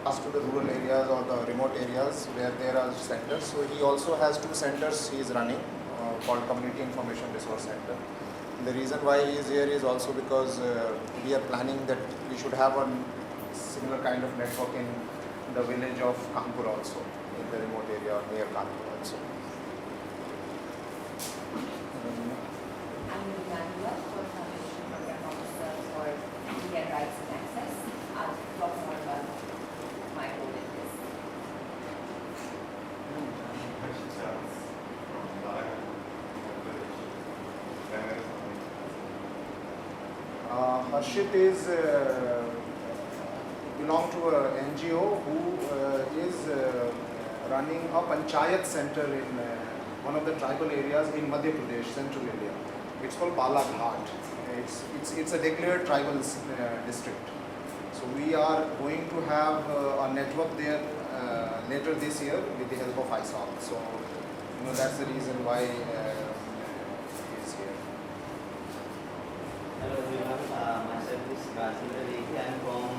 to the rural areas or the remote areas where there are centers. So he also has 2 centers he is running called Community Information Resource Center. The reason why he is here is also because we are planning that we should have a similar kind of network in the village of Kanpur also, in the remote area or near Kanpur also. I'm Emmanuel for Foundation Program Officer for Indian Rights and Access. I'll talk more about my role in this. Harshit is belong to a NGO who is running a panchayat center in one of the tribal areas in Madhya Pradesh, central India. It's called Balaghat. It's a declared tribal district. So we are going to have a network there later this year with the help of ISOL. So that's the reason why he is here. Hello everyone, myself is Rajendra Lekhi. I am from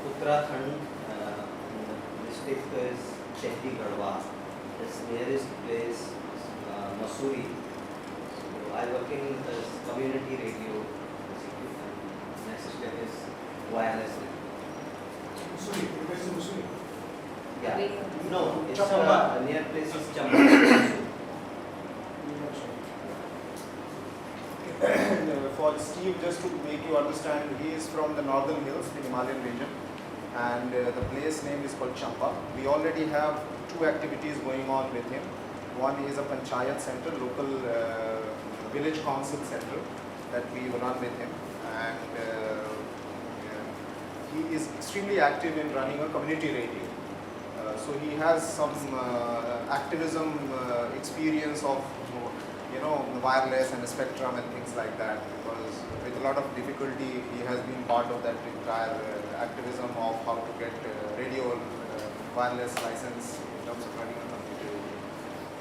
Uttarakhand. The district is Chehri Garhwa. Its nearest place is Mussoorie. So I work in this community radio. Basically. Next step is wireless. Mussoorie. Yeah. No, it's Chamba. near place is Chamba. For Steve, just to make you understand, he is from the northern hills, the Himalayan region, and the place name is called Chamba. We already have 2 activities going on with him. One is a panchayat center, local village council center that we run with him, and he is extremely active in running a community radio. So he has some activism experience of wireless and spectrum and things like that, because with a lot of difficulty he has been part of that entire activism of how to get radio wireless license in terms of running a community radio.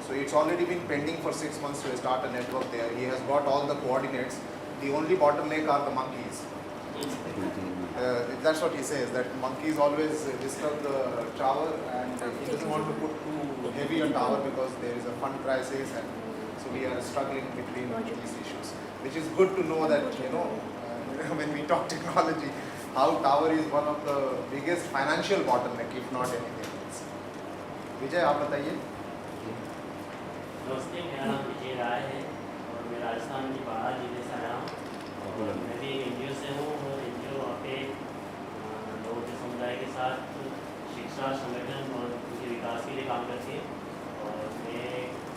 So it's already been pending for 6 months to start a network there. He has got all the coordinates. The only bottleneck are the monkeys. That's what he says, that monkeys always disturb the tower, and he doesn't want to put too heavy a tower because there is a fund crisis, and so we are struggling between these issues, which is good to know that, when we talk technology, how tower is one of the biggest financial bottleneck, if not anything else. Vijay, आप बताइए. नमस्ते, मेरा नाम विजय राय है और मैं राजस्थान के बाड़ा जिले से आया हूँ और मैं भी एक NGO से हूँ और NGO वहाँ पे लोगों के समुदाय के साथ शिक्षा संगठन और उनके विकास के लिए काम करती है और मैं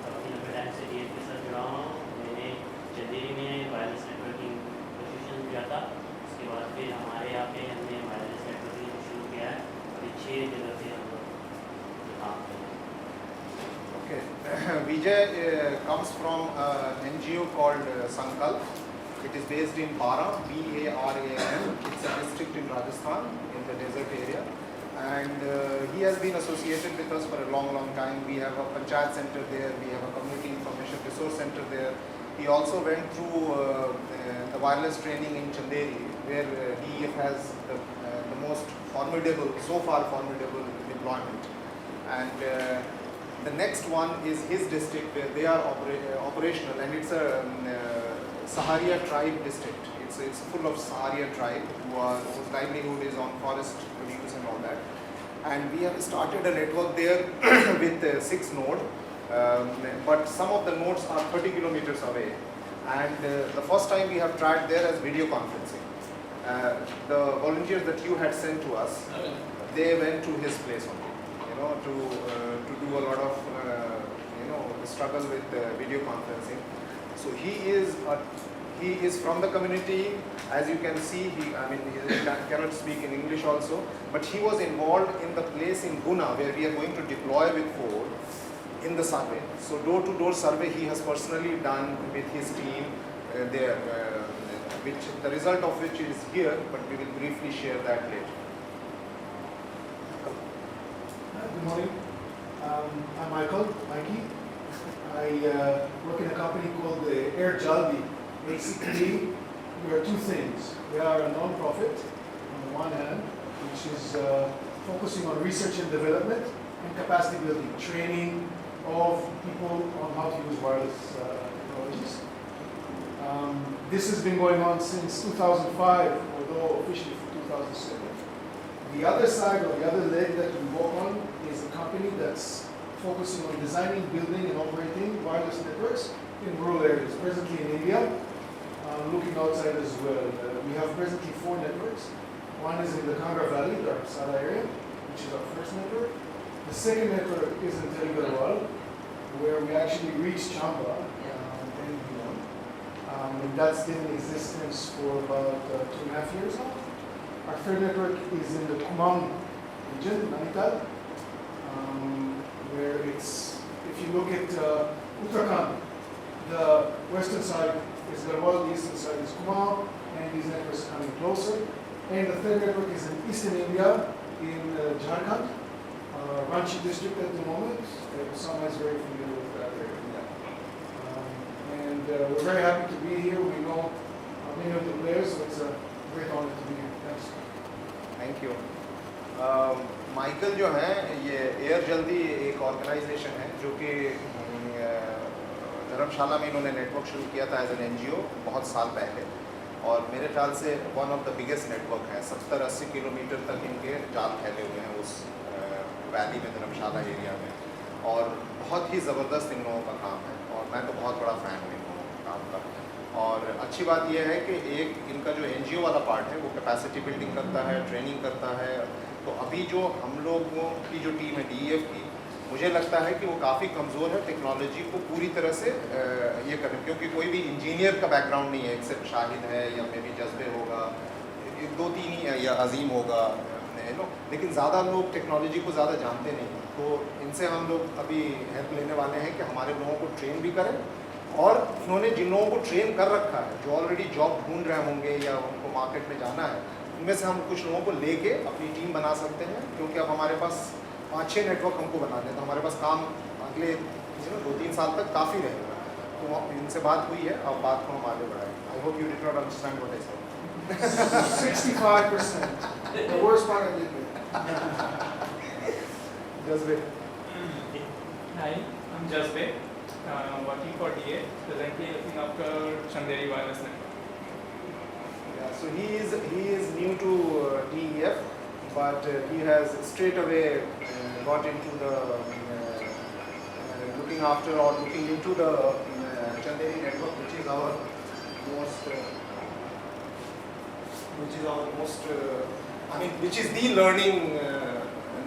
काफ़ी लंबे टाइम से DF के साथ जुड़ा हुआ हूँ. मैंने चंदेरी में वायरलेस नेटवर्किंग प्रशिक्षण किया था. उसके बाद फिर हमारे यहाँ पे हमने वायरलेस नेटवर्किंग शुरू किया है और 6 जगह से हम लोग काम कर रहे हैं. Okay. Vijay comes from an NGO called Sankalp. It is based in Baran, B-A-R-A-N. It's a district in Rajasthan, in the desert area. And he has been associated with us for a long, long time. We have a panchayat center there. We have a community information resource center there. He also went through the wireless training in Chanderi, where he has the most formidable, so far formidable deployment. And the next one is his district where they are operational, and it's a Saharia tribe district. It's full of Saharia tribe whose livelihood is on forest produce and all that. And we have started a network there with 6 nodes, but some of the nodes are 30 kilometers away. And the first time we have tried there as video conferencing. The volunteers that you had sent to us, they went to his place only. To do a lot of the struggle with video conferencing. So he is from the community. As you can see, he cannot speak in English also, but he was involved in the place in Guna where we are going to deploy with 4 in the survey. So door-to-door survey he has personally done with his team there, which the result of which is here, but we will briefly share that later. Good morning. I'm Mikey. I work in a company called Air Jalbi. Basically, we are 2 things. We are a non-profit on the one hand, which is focusing on research and development and capacity building, training of people on how to use wireless technologies. This has been going on since 2005, although officially from 2007. The other side, or the other leg that we work on, is a company that's focusing on designing, building, and operating wireless networks in rural areas, presently in India, looking outside as well. We have presently 4 networks. One is in the Kangra Valley, the Arsala area, which is our first network. The second network is in Teligarwal, where we actually reached Chamba and beyond. And that's been in existence for about 2.5 years now. Our third network is in the Kumang region, Nainital, where it's, if you look at Uttarakhand, the western side is Garhwal, the eastern side is Kumang, and these networks are coming closer. And the third network is in eastern India, in Jharkhand, Ranchi district at the moment. Osama is very familiar with that area. We're very happy to be here. We know many of the players, so it's a great honor to be here. Thanks. Thank you. Michael जो हैं ये air जल्दी एक organisation है जो कि धर्मशाला में इन्होंने नेटवर्क शुरू किया था एज एन एनजीओ बहुत साल पहले, और मेरे ख्याल से one of the biggest network है। 70-80 किलोमीटर तक इनके जाल फैले हुए हैं उस वैली में, धर्मशाला एरिया में, और बहुत ही ज़बरदस्त इन लोगों का काम है और मैं तो बहुत बड़ा फ़ैन हूँ इन लोगों के काम का। और अच्छी बात यह है कि एक इनका जो एनजीओ वाला पार्ट है वो कैपेसिटी बिल्डिंग करता है, ट्रेनिंग करता है। तो अभी जो हम लोगों की जो टीम है DEF की, मुझे लगता है कि वो काफ़ी कमज़ोर है टेक्नोलॉजी को पूरी तरह से ये करने, क्योंकि कोई भी इंजीनियर का बैकग्राउंड नहीं है, एक्सेप्ट शाहिद है या मे भी जज्बे होगा, 2-3 ही है, या अजीम होगा, लेकिन ज़्यादा लोग टेक्नोलॉजी को ज़्यादा जानते नहीं। तो इनसे हम लोग अभी हेल्प लेने वाले हैं कि हमारे लोगों को ट्रेन भी करें, और इन्होंने जिन लोगों को ट्रेन कर रखा है, जो ऑलरेडी जॉब ढूंढ रहे होंगे या उनको मार्केट में जाना है, उनमें से हम कुछ लोगों को लेके अपनी टीम बना सकते हैं, क्योंकि अब हमारे पास 5-6 नेटवर्क हमको बनाने हैं, तो हमारे पास काम अगले 2-3 साल तक काफ़ी रहेगा। तो इनसे बात हुई है, अब बात को हम आगे बढ़ाएं। I hope you did not understand what I said. 65%. The worst part I did with. जज्बे। Hi, I'm Jazbe. Working for DA, presently looking after Chanderi Wireless Network. Yeah, so he is new to DEF, but he has straight away got into the looking after or looking into the Chanderi network, which is our most which is the learning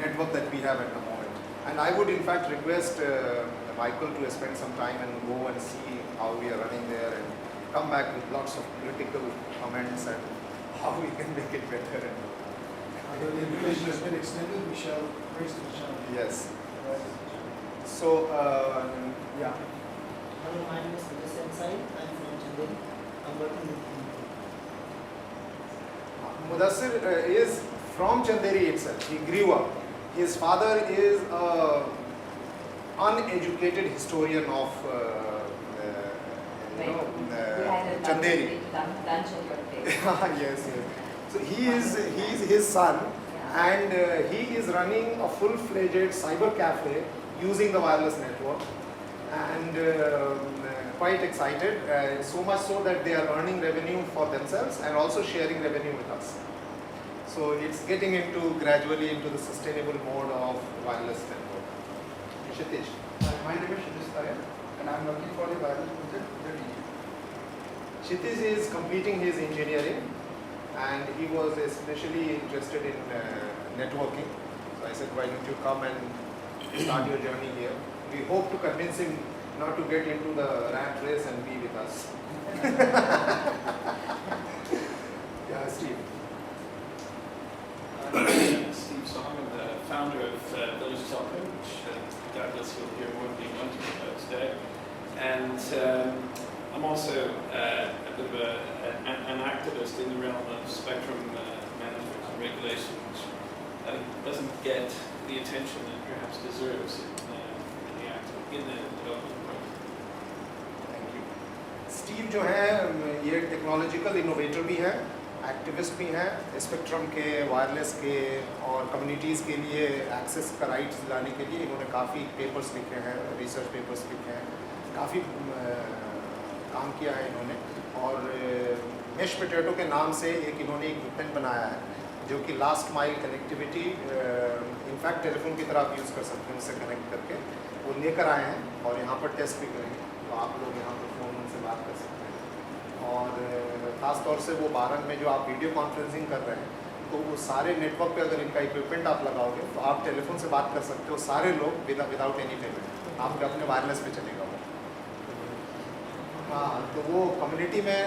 network that we have at the moment. And I would in fact request Michael to spend some time and go and see how we are running there and come back with lots of critical comments and how we can make it better. The invitation has been extended. We shall raise to the challenge. Yes. So, yeah. Hello, my name is Sanjay Sensai. I'm from Chanderi. I'm working with Mudassir is from Chanderi itself. He grew up. His father is an uneducated historian of Chanderi. Lunch at your place. Yes, yes. So he is his son, and he is running a full-fledged cyber cafe using the wireless network, and quite excited. So much so that they are earning revenue for themselves and also sharing revenue with us. So it's getting into gradually into the sustainable mode of wireless network. Kshitiz. My name is Kshitiz Tayar, and I am working for the wireless project with the DE. Kshitiz is completing his engineering, and he was especially interested in networking. So I said, why don't you come and start your journey here? We hope to convince him not to get into the rat race and be with us. Yeah, Steve. I'm Steve Song, I'm the founder of Village Telco, which doubtless you'll hear more being going to about today. And I'm also a bit of an activist in the realm of spectrum management and regulation, which I think doesn't get the attention that perhaps deserves in the development process. Thank you. Steve जो है ये technological innovator भी है activist भी हैं spectrum के, wireless के और कम्युनिटीज़ के लिए एक्सेस का राइट्स दिलाने के लिए इन्होंने काफ़ी पेपर्स लिखे हैं, रिसर्च पेपर्स लिखे हैं, काफ़ी काम किया है इन्होंने। और मेश पोटैटो के नाम से एक इन्होंने इक्विपमेंट बनाया है जो कि last mile connectivity, in fact telephone की तरह आप यूज़ कर सकते हैं उससे कनेक्ट करके, वो लेकर आए हैं और यहाँ पर टेस्ट भी करेंगे, तो आप लोग यहाँ पर फ़ोन उनसे बात कर सकते हैं। और ख़ास तौर से वो बारन में जो आप वीडियो कॉन्फ्रेंसिंग कर रहे हैं, तो वो सारे नेटवर्क पे अगर इनका इक्विपमेंट आप लगाओगे तो आप टेलीफोन से बात कर सकते हो, सारे लोग विदाउट एनी पेमेंट, आपके अपने वायरलेस पे चलेगा वो। हाँ, तो वो कम्युनिटी में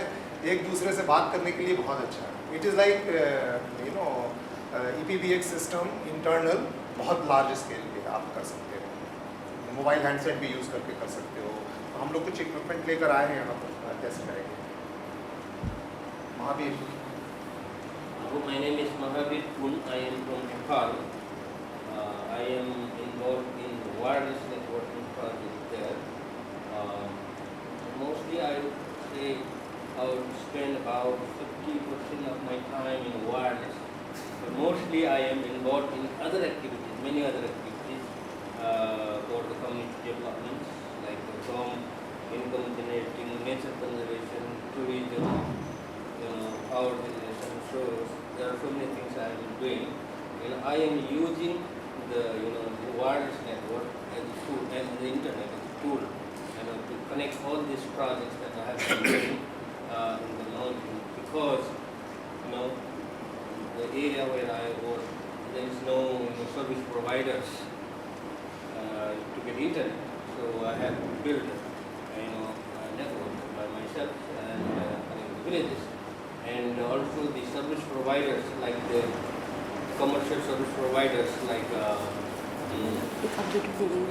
एक दूसरे से बात करने के लिए बहुत अच्छा है। It is like EPBX system internal, बहुत लार्ज स्केल पे आप कर सकते हो, मोबाइल हैंडसेट भी यूज़ करके कर सकते हो। तो हम लोग कुछ इक्विपमेंट लेकर आए हैं यहाँ पर, टेस्ट करेंगे। Mahavir, My name is Mahavir Kun. I am from Nepal. I am involved in wireless networking project there. Mostly I would say I would spend about 50% of my time in wireless. But mostly I am involved in other activities, many other activities for the community development, like from income generating, nature conservation, tourism, power generation. So there are so many things I am doing, and I am using the the wireless network as a tool and the internet as a tool, to connect all these projects that I have been doing in the mountain, because the area where I work, there is no service providers to get internet, so I have to build a network by myself and connect the villages. And also the service providers, like the commercial service providers, like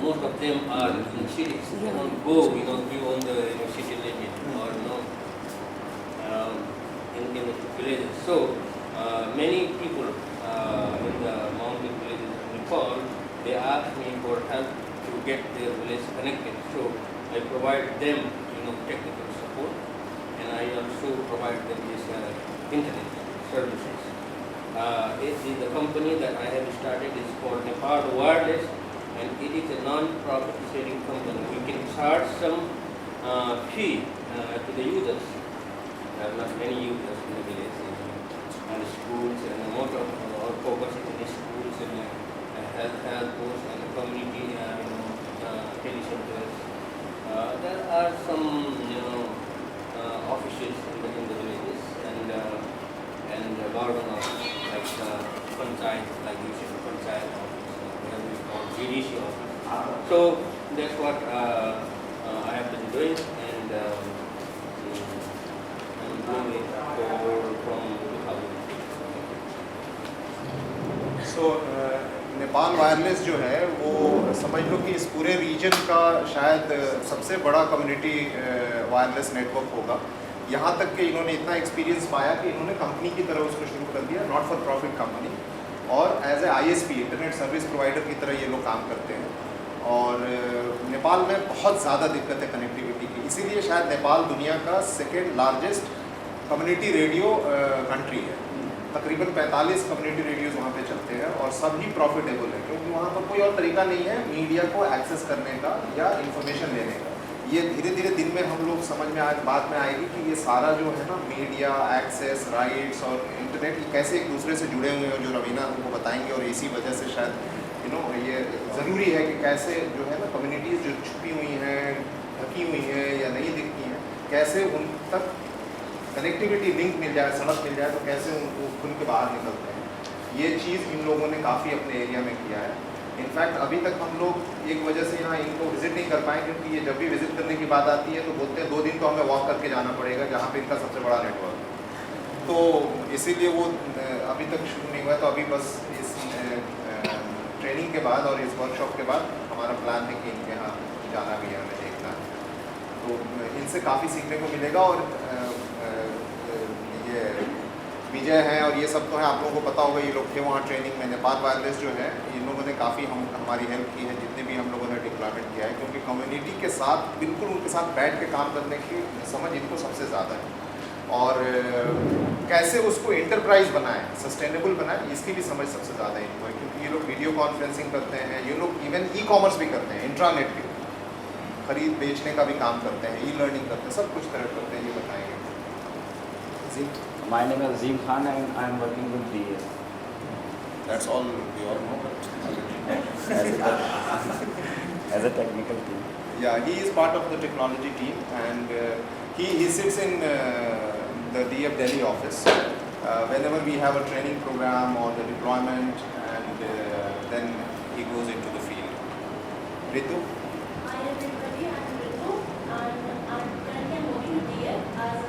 most of them are in cities. They don't go, beyond the city limit or in the villages. So many people in the mountain villages of Nepal, they ask me for help to get their village connected. So I provide them, technical support, and I also provide them this internet services. The company that I have started is called Nepal Wireless, and it is a non-profit sharing company. We can charge some fee to the users. There are not many users in the village, and schools, and most of our focus is in the schools and health posts and community, telecenters. There are some, offices in the villages and government office, like panchayat, like you said, panchayat office, where we call GDC office. So that's what I have been doing, and I'm doing it from 2000. So Nepal wireless जो है वो समझ लो कि इस पूरे reason का शायद सबसे बड़ा कम्युनिटी वायरलेस नेटवर्क होगा। यहाँ तक कि इन्होंने इतना एक्सपीरियंस पाया कि इन्होंने कंपनी की तरह उसको शुरू कर दिया, नॉट फॉर प्रॉफिट कंपनी, और as a ISP, internet service provider की तरह ये लोग काम करते हैं। और नेपाल में बहुत ज़्यादा दिक्कत है कनेक्टिविटी की, इसीलिए शायद नेपाल दुनिया का second largest community radio country है। तकरीबन 45 कम्युनिटी रेडियोज़ वहाँ पे चलते हैं और सभी प्रॉफिटेबल है, क्योंकि वहाँ पर कोई और तरीका नहीं है मीडिया को एक्सेस करने का या इंफॉर्मेशन लेने का। ये धीरे धीरे दिन में हम लोग समझ में बात में आएगी कि ये सारा जो है ना मीडिया, एक्सेस, राइट्स और इंटरनेट, ये कैसे एक दूसरे से जुड़े हुए हैं, जो रवीना हमको बताएंगे। और इसी वजह से शायद ये ज़रूरी है कि कैसे जो है ना कम्युनिटीज़ जो छुपी हुई हैं, ढकी हुई हैं या नहीं दिखती हैं, कैसे उन तक कनेक्टिविटी लिंक मिल जाए, सड़क मिल जाए, तो कैसे उनको खुल के बाहर निकलते हैं। ये चीज़ इन लोगों ने काफ़ी अपने एरिया में किया है। इनफैक्ट अभी तक हम लोग एक वजह से यहाँ इनको विज़िट नहीं कर पाए, क्योंकि ये जब भी विज़िट करने की बात आती है तो बोलते हैं 2 दिन तो हमें वॉक करके जाना पड़ेगा, जहाँ पे इनका सबसे बड़ा नेटवर्क है। तो इसीलिए वो अभी तक शुरू नहीं हुआ। तो अभी बस इस ट्रेनिंग के बाद और इस वर्कशॉप के बाद हमारा प्लान है कि इनके यहाँ जाना भी है, हमें देखना है। तो इनसे काफ़ी सीखने को मिलेगा। और ये विजय हैं और ये सब तो हैं, आप लोगों को पता होगा, ये लोग थे वहाँ ट्रेनिंग में। नेपाल वायरलेस जो है, इन लोगों ने काफ़ी हमारी हेल्प की है, जितने भी हम लोगों ने डिप्लॉयमेंट किया है, क्योंकि कम्युनिटी के साथ बिल्कुल उनके साथ बैठ के काम करने की समझ इनको सबसे ज़्यादा है। और कैसे उसको एंटरप्राइज बनाएं, सस्टेनेबल बनाएं, इसकी भी समझ सबसे ज़्यादा इनको है, क्योंकि ये लोग वीडियो कॉन्फ्रेंसिंग करते हैं, ये लोग इवन ई-कॉमर्स भी करते हैं, इंट्रानेट भी, खरीद बेचने का भी काम करते हैं, ई-लर्निंग करते हैं, सब कुछ तरह करते हैं, ये बताएंगे जी। My name is Azim Khan and I am working with DA. That's all we all know. As a technical team. Yeah, he is part of the technology team, and he sits in the DF Delhi office. Whenever we have a training program or the deployment, and then he goes into the field. Ritu? Hi everybody, I am Ritu and I'm currently working with DF as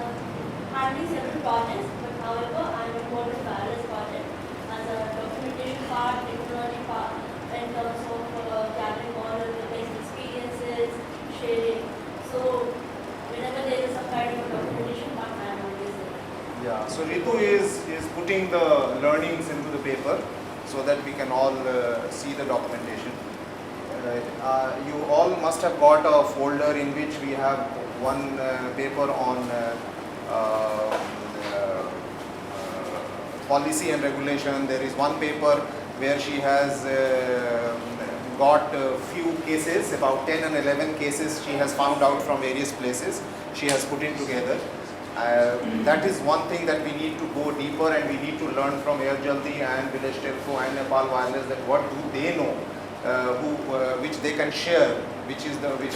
handling several projects, but however I am involved in various projects as a documentation part, technology part, in terms of gathering all of the best experiences, sharing. So whenever there is some kind of a documentation part, I am always there. Yeah, so Ritu is putting the learnings into the paper so that we can all see the documentation. You all must have got a folder in which we have one paper on policy and regulation. There is one paper where she has got a few cases, about 10 and 11 cases she has found out from various places. She has put it together. That is one thing that we need to go deeper, and we need to learn from Air Jaldi and Village Telco and Nepal Wireless, that what do they know, which they can share, which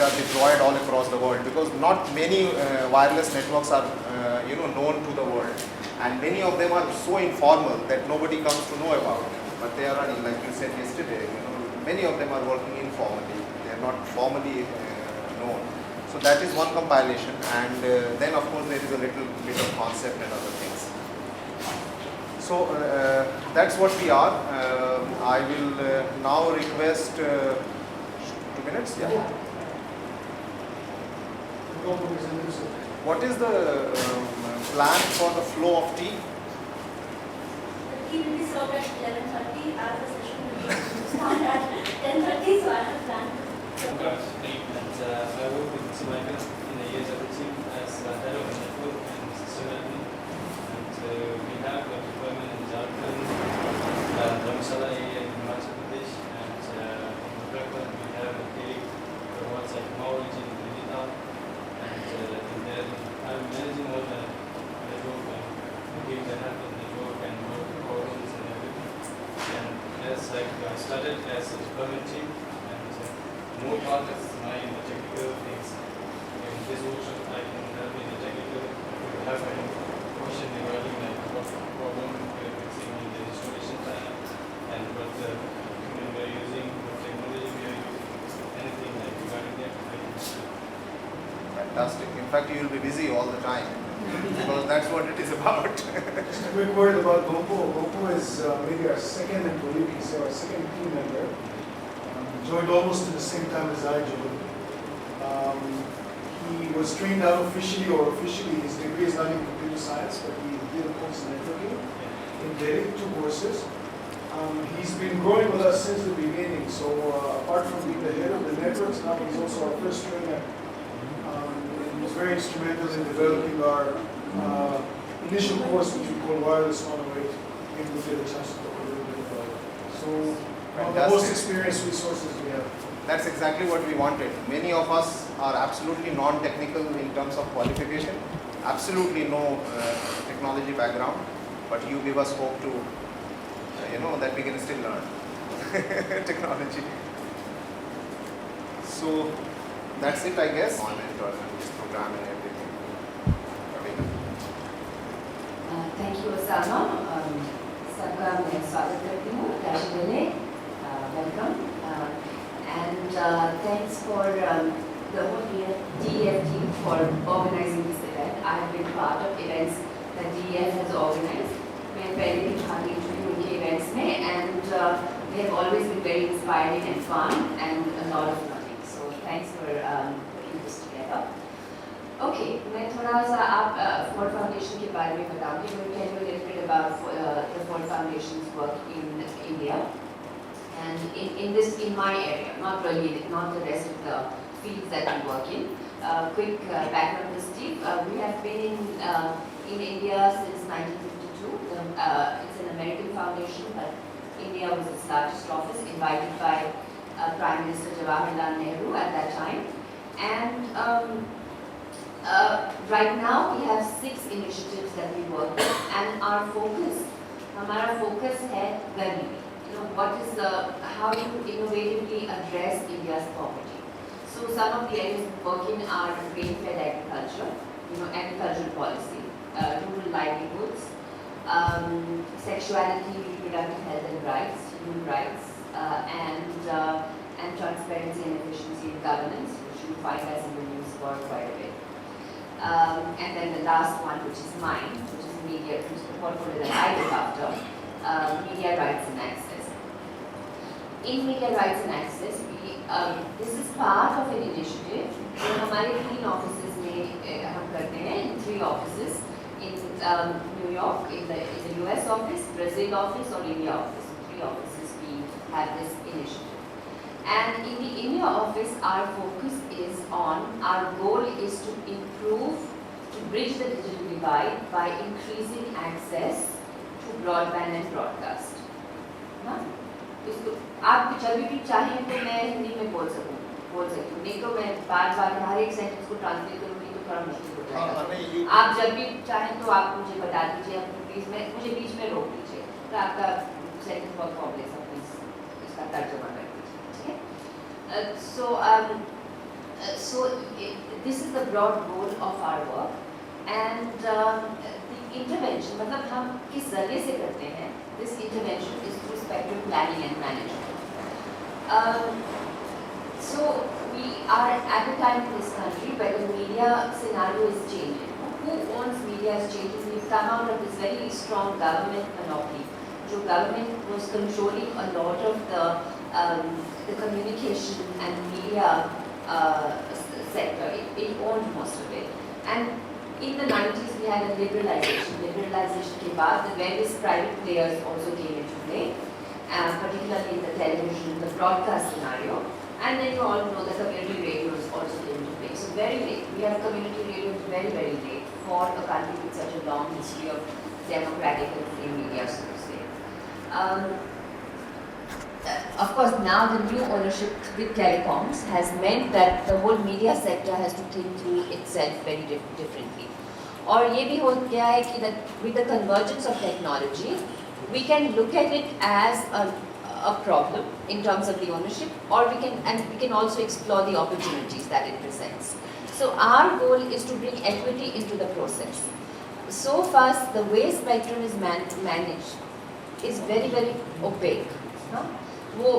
are deployed all across the world, because not many wireless networks are known to the world, and many of them are so informal that nobody comes to know about them. But they are running, like you said yesterday, many of them are working informally, they are not formally known. So that is one compilation, and then of course there is a little bit of concept and other things. So that's what we are. I will now request 2 minutes. Yeah. What is the plan for the flow of tea? The tea will be served at 11:30 as the session will start at 10:30, so I have planned. I work with Sumaika in the years of the team as head of network and system admin. And we have a deployment in Jharkhand, Dharamshala area in Himachal Pradesh, and in Uttarakhand we have a clinic for WhatsApp knowledge in Nainital. And then I'm managing all the network and looking the help of the network and work programs and everything. And as I started as a deployment team, more part is my technical things. In this workshop, I can help in the technical. If you have any question regarding like what problem we are fixing in the installation plan and what equipment we are using, what technology we are using, anything like regarding that, I can share. Fantastic. In fact, you will be busy all the time because that's what it is about. Just a quick word about Gompo. Gompo is maybe our second employee, so our second team member. Joined almost at the same time as I joined. He was trained out officially, or officially, his degree is not in computer science, but he did a course in networking in Delhi, 2 courses. He's been growing with us since the beginning, so apart from being the head of the networks, now he's also our first trainer. He was very instrumental in developing our initial course, which we call Wireless 108, and we get a chance to talk a little bit about it. So, one of the most experienced resources we have. That's exactly what we wanted. Many of us are absolutely non-technical in terms of qualification, absolutely no technology background, but you give us hope to, that we can still learn technology. So that's it, I guess. On this program and everything. Thank you, Osama. सबका मैं स्वागत करती हूँ casual में welcome and thanks for the whole DEF team for organizing this event. I have been part of events that DEF has organized. मैं पहले भी भाग ले चुकी हूँ उनके events में and they have always been very inspiring and fun and a lot of learning. So thanks for putting this together. Okay, मैं थोड़ा सा आप Ford Foundation के बारे में बताऊँगी. We'll tell you a little bit about the Ford Foundation's work in India and in my area, not the rest of the fields that we work in. Quick background to Steve. We have been in in India since 1952. It's an American foundation, but India was its largest office, invited by Prime Minister Jawaharlal Nehru at that time. And right now we have 6 initiatives that we work with, and our focus, हमारा focus है गरीबी. What is how to innovatively address India's poverty. So some of the areas we work in are grain-fed agriculture, agricultural policy, rural livelihoods, sexuality, reproductive health and rights, human rights, and transparency and efficiency in governance, which you find us in the news for quite a bit. And then the last one, which is mine, which is media, which is the portfolio that I look after, media rights and access. In media rights and access, this is part of an initiative. जो हमारे 3 offices में हम करते हैं, in 3 offices, in New York, in the US office, Brazil office, or India office. 3 offices we have this initiative. And in the India office, our focus is on, our goal is to improve, to bridge the digital divide by increasing access to broadband and broadcast. आप जब भी चाहें तो मैं हिंदी में बोल सकती हूँ, नहीं तो मैं बार-बार हर एक सेंटेंस को ट्रांसलेट करूँगी तो थोड़ा मुश्किल हो जाएगा। आप जब भी चाहें तो आप मुझे बता दीजिए, मुझे बीच में रोक दीजिए, तो आपका सेंटेंस बहुत कॉम्प्लेक्स है, प्लीज इसका तर्जुमा कर दीजिए, ठीक है? So this is the broad goal of our work, and the intervention, मतलब हम किस जरिए से करते हैं? This intervention is through spectrum planning and management. So we are at a time in this country where the media scenario is changing. Who owns media is changing. We've come out of this very strong government monopoly. The government was controlling a lot of the communication and media sector. It owned most of it. And in the 90s, we had a liberalization. Liberalization के बाद, the various private players also came into play, particularly in the television, the broadcast scenario. And then you all know that community radios also came into play. So very late. We have community radios very, very late for a country with such a long history of democratic and free media, so to say. Of course, now the new ownership with telecoms has meant that the whole media sector has to think through itself very differently. और ये भी हो गया है कि that with the convergence of technology, we can look at it as a problem in terms of the ownership, or we can also explore the opportunities that it presents. So our goal is to bring equity into the process. So far, the way spectrum is managed is very, very opaque. वो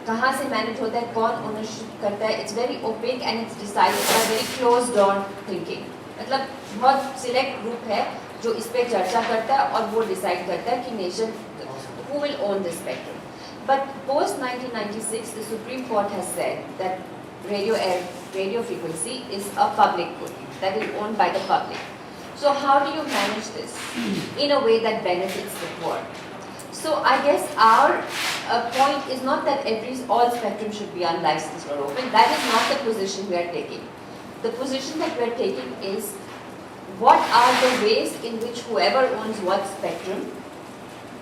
कहाँ से manage होता है, कौन ownership करता है, it's very opaque and it's decided by very close door thinking. मतलब बहुत सिलेक्ट ग्रुप है जो इस पे चर्चा करता है और वो डिसाइड करता है कि nation who will own this spectrum. But post 1996, the Supreme Court has said that radio frequency is a public good that is owned by the public. So how do you manage this in a way that benefits the poor? So I guess our point is not that all spectrum should be unlicensed or open. That is not the position we are taking. The position that we are taking is, what are the ways in which whoever owns what spectrum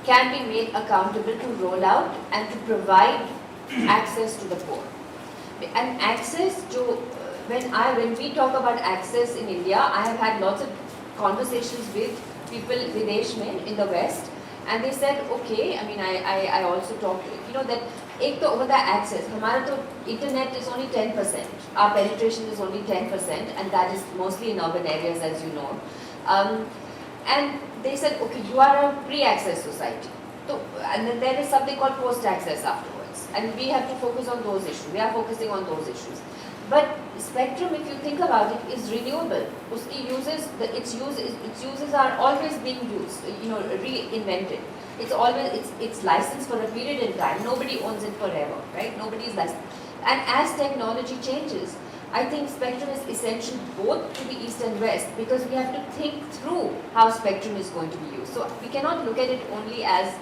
can be made accountable to roll out and to provide access to the poor. And access to, when we talk about access in India, I have had lots of conversations with people Videsh mein in the West, and they said, okay, I mean, I also talked, that एक तो होता है access. हमारा तो internet is only 10%. Our penetration is only 10%, and that is mostly in urban areas, as you know. And they said, okay, you are a pre-access society. So, and then there is something called post-access afterwards. And we have to focus on those issues. We are focusing on those issues. But spectrum, if you think about it, is renewable. Its uses are always being used, reinvented. It's licensed for a period in time. Nobody owns it forever, right? Nobody is licensed. And as technology changes, I think spectrum is essential both to the East and West, because we have to think through how spectrum is going to be used. So we cannot look at it only as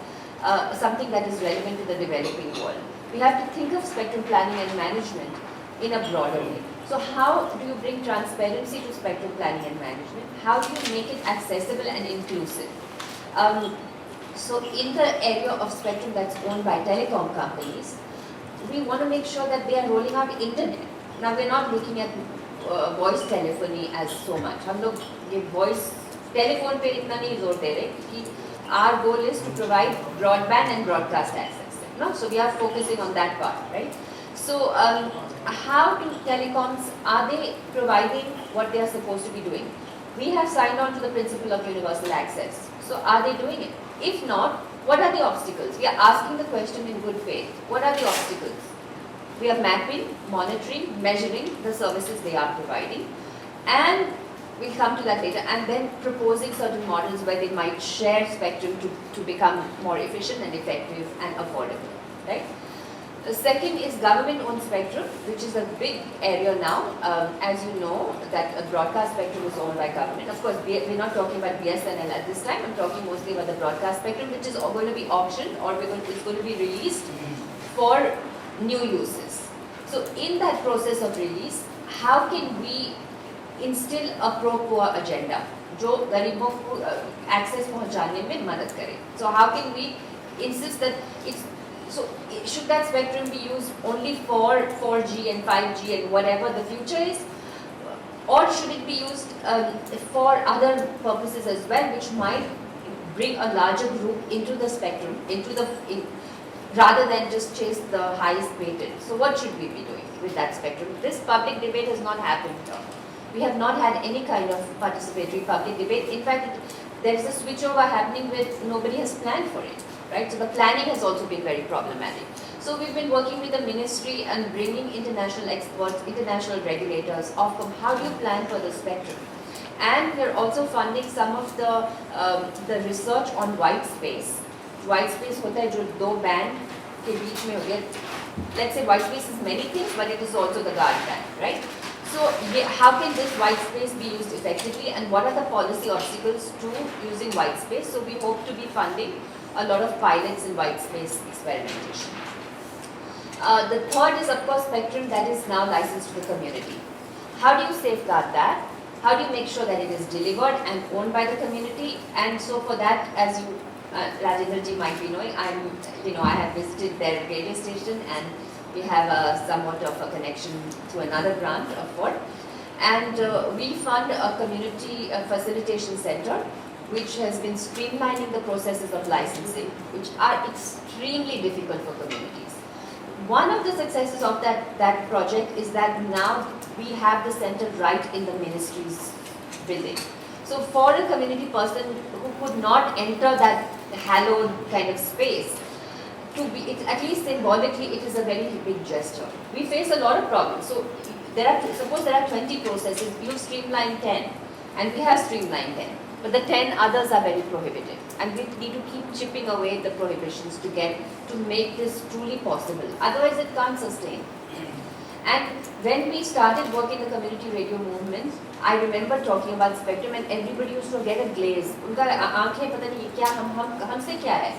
something that is relevant to the developing world. We have to think of spectrum planning and management in a broader way. So how do you bring transparency to spectrum planning and management? How do you make it accessible and inclusive? So in the area of spectrum that's owned by telecom companies, we want to make sure that they are rolling out internet. Now we're not looking at voice telephony as so much. हम लोग ये voice telephone पे इतना नहीं जोर दे रहे कि our goal is to provide broadband and broadcast access. No, so we are focusing on that part, right? So how do telecoms, are they providing what they are supposed to be doing? We have signed on to the principle of universal access. So are they doing it? If not, what are the obstacles? We are asking the question in good faith. What are the obstacles? We are mapping, monitoring, measuring the services they are providing, and we'll come to that later, and then proposing certain models where they might share spectrum to become more efficient and effective and affordable, right? The second is government-owned spectrum, which is a big area now. As you know, that a broadcast spectrum is owned by government. Of course, we're not talking about BSNL at this time. I'm talking mostly about the broadcast spectrum, which is going to be auctioned or it's going to be released for new uses. So in that process of release, how can we instill a pro-poor agenda जो गरीबों को access पहुंचाने में मदद करे? So how can we insist that it's so should that spectrum be used only for 4G and 5G and whatever the future is, or should it be used for other purposes as well, which might bring a larger group into the spectrum, rather than just chase the highest weighted? So what should we be doing with that spectrum? This public debate has not happened here. We have not had any kind of participatory public debate. In fact, there is a switchover happening where nobody has planned for it, right? So the planning has also been very problematic. So we've been working with the ministry and bringing international experts, international regulators, Ofcom, how do you plan for the spectrum? And we're also funding some of the research on white space. White space होता है जो दो band के बीच में हो गया. Let's say white space is many things, but it is also the guard band, right? So how can this white space be used effectively, and what are the policy obstacles to using white space? So we hope to be funding a lot of pilots in white space experimentation. The third is, of course, spectrum that is now licensed to the community. How do you safeguard that? How do you make sure that it is delivered and owned by the community? And so for that, as you Rajendra ji might be knowing, I have visited their radio station, and we have somewhat of a connection to another branch of Ford. And we fund a community facilitation center, which has been streamlining the processes of licensing, which are extremely difficult for communities. One of the successes of that project is that now we have the center right in the ministry's building. So for a community person who could not enter that hallowed kind of space, at least symbolically, it is a very big gesture. We face a lot of problems. So suppose there are 20 processes, you've streamlined 10, and we have streamlined 10. But the 10 others are very prohibitive, and we need to keep chipping away the prohibitions to make this truly possible. Otherwise, it can't sustain. And when we started working the community radio movement, I remember talking about spectrum, and everybody used to get a glaze. उनका आँखें पता नहीं क्या हमसे क्या है?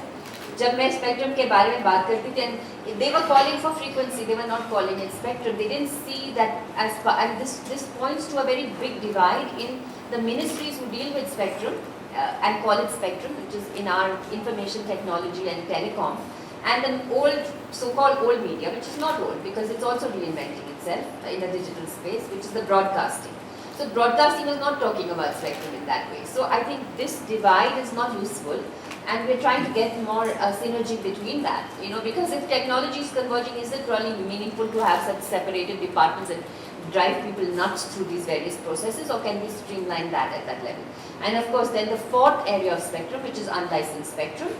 जब मैं spectrum के बारे में बात करती थी, and they were calling for frequency, they were not calling it spectrum. They didn't see that and this points to a very big divide in the ministries who deal with spectrum and call it spectrum, which is in our information technology and telecom, and an old, so-called old media, which is not old because it's also reinventing itself in a digital space, which is the broadcasting. So broadcasting is not talking about spectrum in that way. So I think this divide is not useful, and we're trying to get more synergy between that, because if technology is converging, is it really meaningful to have such separated departments and drive people nuts through these various processes, or can we streamline that at that level? And of course, then the fourth area of spectrum, which is unlicensed spectrum,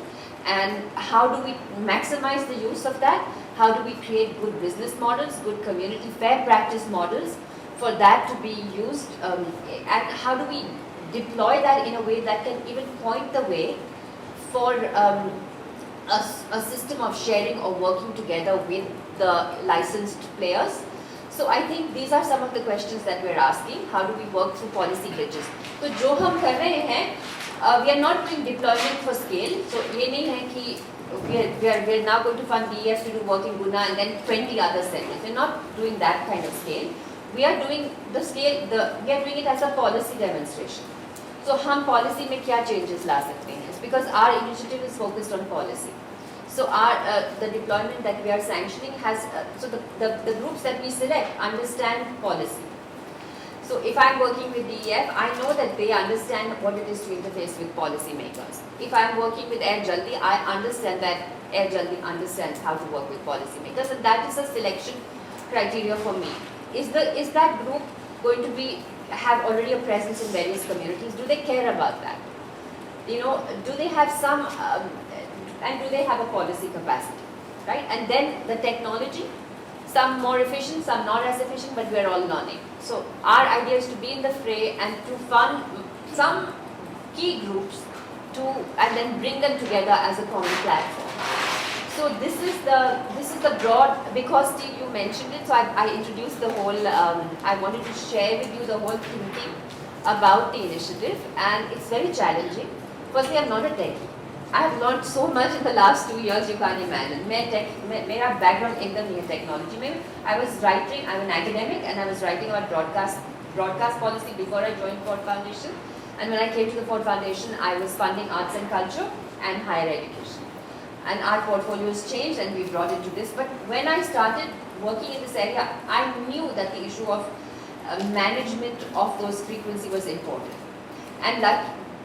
and how do we maximize the use of that? How do we create good business models, good community fair practice models for that to be used, and how do we deploy that in a way that can even point the way for a system of sharing or working together with the licensed players? So I think these are some of the questions that we're asking. How do we work through policy bridges? So जो हम कर रहे हैं, we are not doing deployment for scale. So ये नहीं है कि we are now going to fund DEF to do work in Guna and then 20 other centers. We're not doing that kind of scale. We are doing the scale. We are doing it as a policy demonstration. So हम policy में क्या changes ला सकते हैं? It's because our initiative is focused on policy. So the deployment that we are sanctioning has so the groups that we select understand policy. So if I'm working with DEF, I know that they understand what it is to interface with policymakers. If I'm working with Air Jaldi, I understand that Air Jaldi understands how to work with policymakers, and that is a selection criteria for me. Is that group going to have already a presence in various communities? Do they care about that? You know, do they have some, and do they have a policy capacity, right? And then the technology, some more efficient, some not as efficient, but we're all learning. So our idea is to be in the fray and to fund some key groups and then bring them together as a common platform. So this is the broad, because Steve, you mentioned it, so I introduced the whole, I wanted to share with you the whole thinking about the initiative, and it's very challenging. Firstly, I'm not a techie. I have learned so much in the last 2 years, you can't imagine. मेरा background एकदम नहीं है technology में. I was writing, I'm an academic, and I was writing about broadcast policy before I joined Ford Foundation. And when I came to the Ford Foundation, I was funding arts and culture and higher education. And our portfolios changed, and we brought it to this. But when I started working in this area, I knew that the issue of management of those frequencies was important. And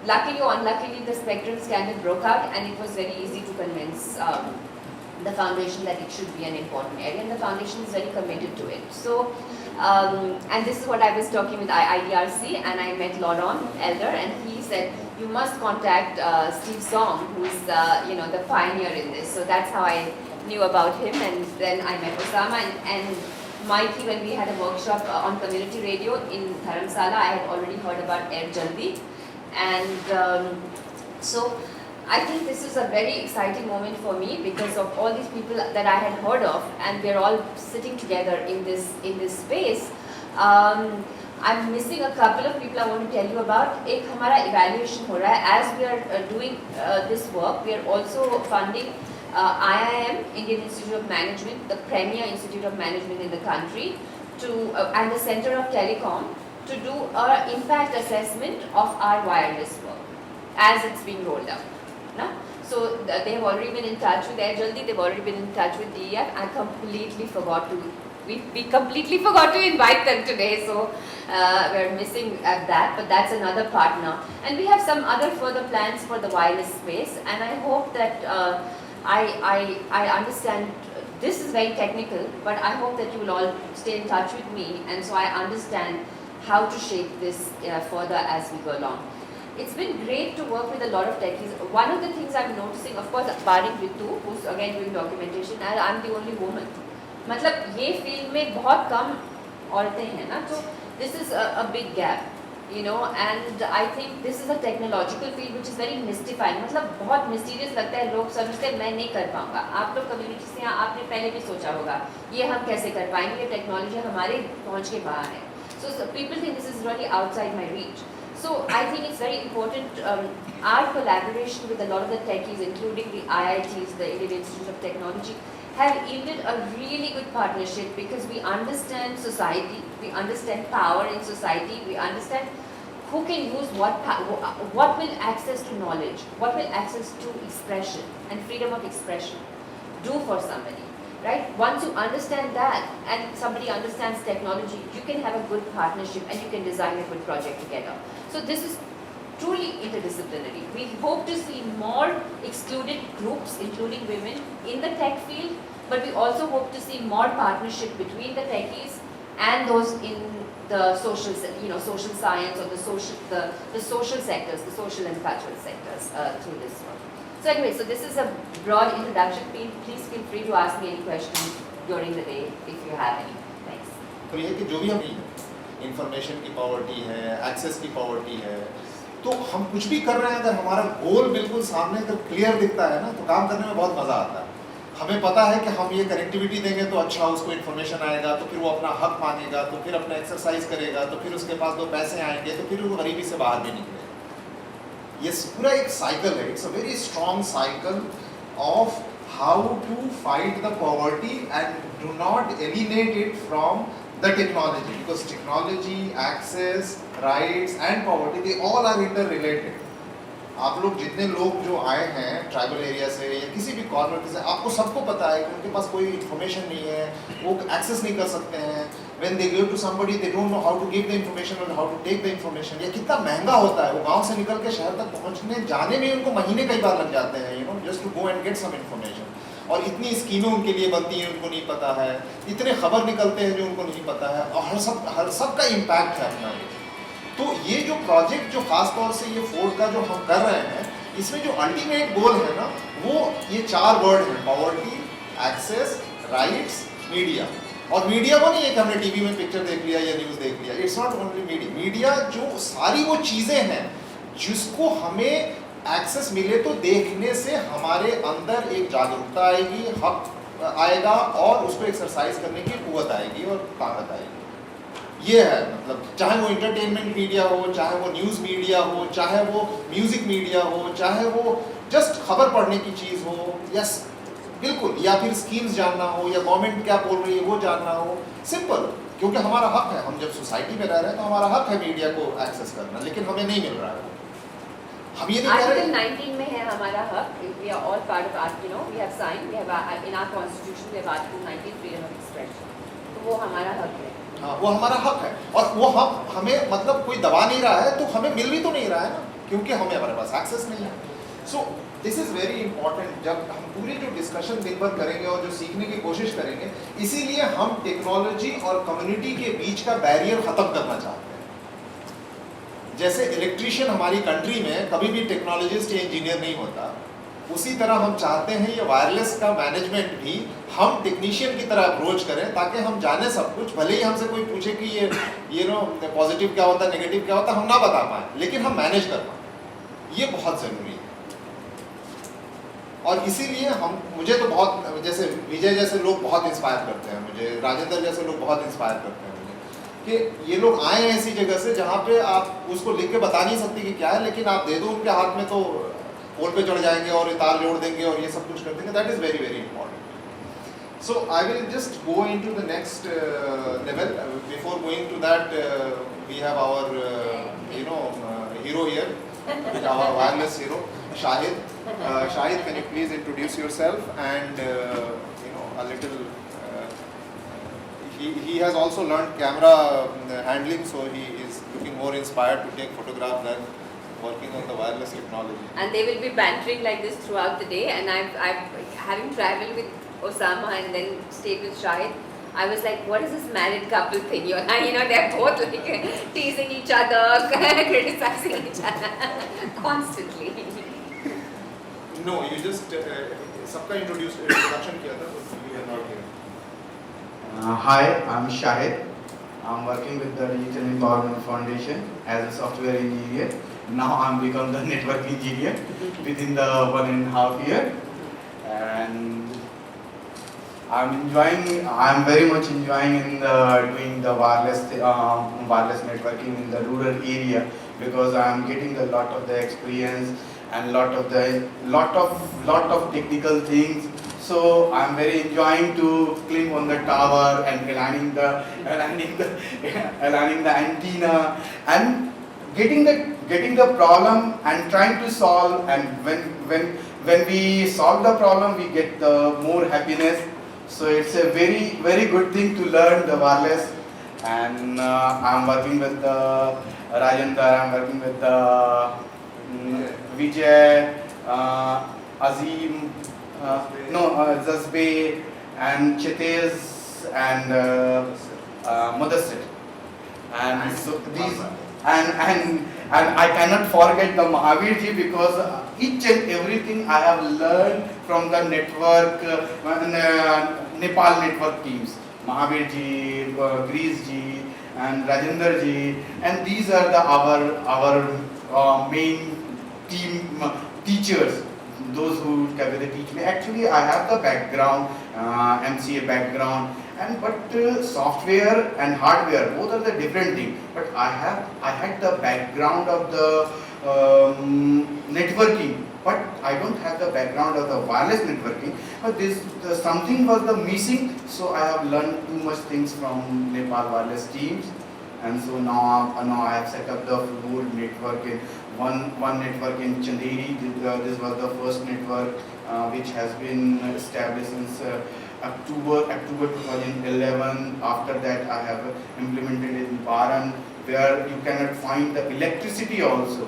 luckily or unluckily, the spectrum scandal broke out, and it was very easy to convince the foundation that it should be an important area, and the foundation is very committed to it. So, and this is what I was talking with IDRC, and I met Laurent Elder, and he said, you must contact Steve Song, who is the pioneer in this. So that's how I knew about him, and then I met Osama and Mighty when we had a workshop on community radio in Dharamsala. I had already heard about Air Jaldi. And so I think this is a very exciting moment for me because of all these people that I had heard of, and we're all sitting together in this space. I'm missing a couple of people I want to tell you about. एक हमारा evaluation हो रहा है. As we are doing this work, we are also funding IIM, Indian Institute of Management, the premier institute of management in the country, and the Center of Telecom, to do an impact assessment of our wireless work as it's being rolled out. No? So they have already been in touch with Air Jaldi, they've already been in touch with DEF. I completely forgot to, we completely forgot to invite them today, so we're missing at that, but that's another partner. And we have some other further plans for the wireless space, and I hope that I understand. This is very technical, but I hope that you will all stay in touch with me, and so I understand how to shape this further as we go along. It's been great to work with a lot of techies. One of the things I'm noticing, of course, barring Ritu, who's again doing documentation, and I'm the only woman. मतलब ये field में बहुत कम औरतें हैं ना, so this is a big gap, you know, and I think this is a technological field which is very mystifying. मतलब बहुत mysterious लगता है, लोग समझते हैं मैं नहीं कर पाऊँगा. आप लोग community से हैं, आपने पहले भी सोचा होगा, ये हम कैसे कर पाएंगे, ये technology हमारे पहुँच के बाहर है. So people think this is really outside my reach. So I think it's very important, our collaboration with a lot of the techies, including the IITs, the Indian Institute of Technology, have yielded a really good partnership because we understand society, we understand power in society, we understand who can use what will access to knowledge, what will access to expression and freedom of expression do for somebody. Right? Once you understand that and somebody understands technology, you can have a good partnership and you can design a good project together. So this is truly interdisciplinary. We hope to see more excluded groups, including women, in the tech field, but we also hope to see more partnership between the techies and those in the social, social science or the social sectors, the social and cultural sectors through this work. So anyway, so this is a broad introduction. Please feel free to ask me any questions during the day if you have any. Thanks. तो ये कि जो भी हम information की poverty है, access की poverty है, तो हम कुछ भी कर रहे हैं, अगर हमारा गोल बिल्कुल सामने अगर क्लियर दिखता है ना, तो काम करने में बहुत मज़ा आता है. हमें पता है कि हम ये कनेक्टिविटी देंगे तो अच्छा उसको इन्फॉर्मेशन आएगा, तो फिर वो अपना हक मांगेगा, तो फिर अपना एक्सरसाइज करेगा, तो फिर उसके पास 2 पैसे आएंगे, तो फिर वो गरीबी से बाहर भी निकलेगा. ये पूरा एक साइकिल है, it's a very strong cycle of how to fight the poverty and do not alienate it from the technology, because technology, access, rights and poverty, they all are interrelated. आप लोग जितने लोग जो आए हैं ट्राइबल एरिया से या किसी भी कॉर्नर से, आपको सबको पता है कि उनके पास कोई इन्फॉर्मेशन नहीं है, वो एक्सेस नहीं कर सकते हैं. When they go to somebody, they don't know how to give the information or how to take the information. ये कितना महंगा होता है, वो गांव से निकल के शहर तक पहुंचने जाने में उनको महीने कई बार लग जाते हैं, you know, just to go and get some information. और इतनी स्कीमें उनके लिए बनती हैं, उनको नहीं पता है, इतने खबर निकलते हैं जो उनको नहीं पता है, और हर सब का इम्पैक्ट है अपना. तो ये जो प्रोजेक्ट जो खास तौर से ये फोर्ट का जो हम कर रहे हैं, इसमें जो अल्टीमेट गोल है ना, वो ये 4 वर्ड हैं: पॉवर्टी, एक्सेस, राइट्स, मीडिया. और मीडिया वो नहीं है कि हमने टीवी में पिक्चर देख लिया या न्यूज़ देख लिया. It's not only media. Media जो सारी वो चीज़ें हैं जिसको हमें एक्सेस मिले तो देखने से हमारे अंदर एक जागरूकता आएगी, हक आएगा, और उसको एक्सरसाइज करने की कुव्वत आएगी और ताकत आएगी. ये है मतलब, चाहे वो इंटरटेनमेंट मीडिया हो, चाहे वो न्यूज़ मीडिया हो, चाहे वो म्यूज़िक मीडिया हो, चाहे वो जस्ट खबर पढ़ने की चीज़ हो, यस बिल्कुल, या फिर स्कीम्स जानना हो, या गवर्नमेंट क्या बोल रही है वो जानना हो. सिंपल, क्योंकि हमारा हक है. हम जब सोसाइटी में रह रहे हैं तो हमारा हक है मीडिया को एक्सेस करना, लेकिन हमें नहीं मिल रहा है. हम ये नहीं कह रहे. Article 19 में है हमारा हक. We are all part of art, you know, we have signed, we have in our constitution we have Article 19 freedom of expression. तो वो हमारा हक है. हाँ, वो हमारा हक है, और वो हमें मतलब कोई दबा नहीं रहा है, तो हमें मिल भी तो नहीं रहा है ना, क्योंकि हमें हमारे पास एक्सेस नहीं है. So this is very important. जब हम पूरी जो डिस्कशन दिन भर करेंगे और जो सीखने की कोशिश करेंगे, इसीलिए हम टेक्नोलॉजी और कम्युनिटी के बीच का बैरियर ख़त्म करना चाहते हैं. जैसे इलेक्ट्रीशियन हमारी कंट्री में कभी भी टेक्नोलॉजिस्ट या इंजीनियर नहीं होता, उसी तरह हम चाहते हैं ये वायरलेस का मैनेजमेंट भी हम टेक्नीशियन की तरह अप्रोच करें, ताकि हम जाने सब कुछ. भले ही हमसे कोई पूछे कि ये नो पॉजिटिव क्या होता है, नेगेटिव क्या होता है, हम ना बता पाएँ, लेकिन हम मैनेज कर पाएँ. ये बहुत ज़रूरी है. और इसीलिए मुझे तो बहुत, जैसे विजय जैसे लोग बहुत इंस्पायर करते हैं मुझे, राजेंद्र जैसे लोग बहुत इंस्पायर करते हैं मुझे, कि ये लोग आए हैं ऐसी जगह से जहाँ पे आप उसको लिख के बता नहीं सकते कि क्या है, लेकिन आप दे दो उनके हाथ में तो पोल पे चढ़ जाएंगे और तार जोड़ देंगे और ये सब कुछ कर देंगे. That is very very important. So I will just go into the next level. Before going to that we have our hero here, our wireless hero, Shahid. Shahid, can you please introduce yourself and a little. He has also learned camera handling, so he is looking more inspired to take photographs than working on the wireless technology. And they will be bantering like this throughout the day. And I've having traveled with Osama and then stayed with Shahid, I was like, what is this married couple thing? They're both like teasing each other, criticizing each other constantly. No, you just सबका introduction किया था, so we are not here. Hi, I'm Shahid. I'm working with the Digital Empowerment Foundation as a software engineer. Now I'm become the network engineer within the 1.5 year, and I'm very much enjoying in doing the wireless networking in the rural area, because I'm getting a lot of the experience and lot of technical things. So I'm very enjoying to climb on the tower and aligning the antenna and getting the problem and trying to solve. And when we solve the problem, we get the more happiness. So it's a very very good thing to learn the wireless. And I'm working with the Rajendra, I'm working with the Vijay, Azim, Zasbe, and Chitez, and Mudassir. And so these, and I cannot forget the Mahavir ji, because each and everything I have learned from the network, Nepal network teams. Mahavir ji, Greece ji, and Rajendra ji, and these are our main team teachers, those who teach me. Actually, I have the background, MCA background, but software and hardware both are the different thing. But I had the background of the networking, but I don't have the background of the wireless networking. But something was the missing, so I have learned too much things from Nepal wireless teams, and so now I have set up the full network in one network in Chanderi. This was the first network which has been established since October 2011. After that, I have implemented in Baran, where you cannot find the electricity also.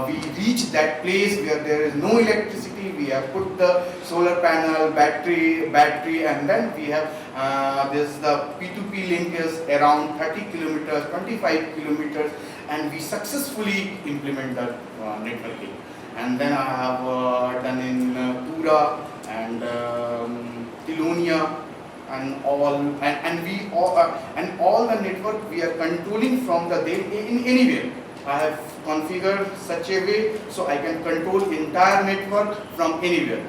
We reached that place where there is no electricity. We have put the solar panel, battery, and then we have the P2P link is around 30 kilometers, 25 kilometers, and we successfully implement the networking. And then I have done in Pura and Tilonia and all the network we are controlling from the in anywhere. I have configured such a way so I can control entire network from anywhere.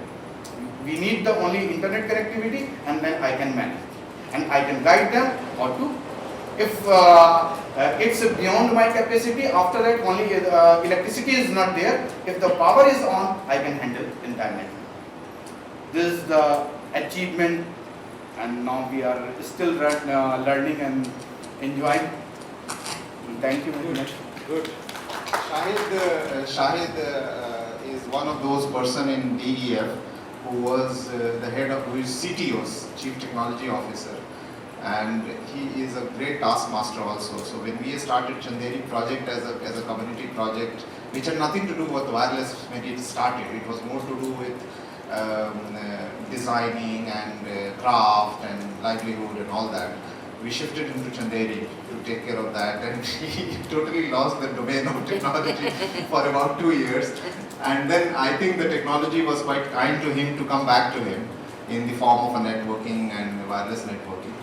We need the only internet connectivity, and then I can manage, and I can guide them how to. If it's beyond my capacity, after that only electricity is not there. If the power is on, I can handle entire network. This is the achievement, and now we are still learning and enjoying. Thank you very much. Good. Shahid is one of those person in DEF who was the head of CTOs, Chief Technology Officer, and he is a great taskmaster also. So when we started Chanderi project as a community project, which had nothing to do with wireless when it started, it was more to do with designing and craft and livelihood and all that. We shifted into Chanderi to take care of that, and he totally lost the domain of technology for about 2 years. And then I think the technology was quite kind to him to come back to him in the form of a networking and wireless networking.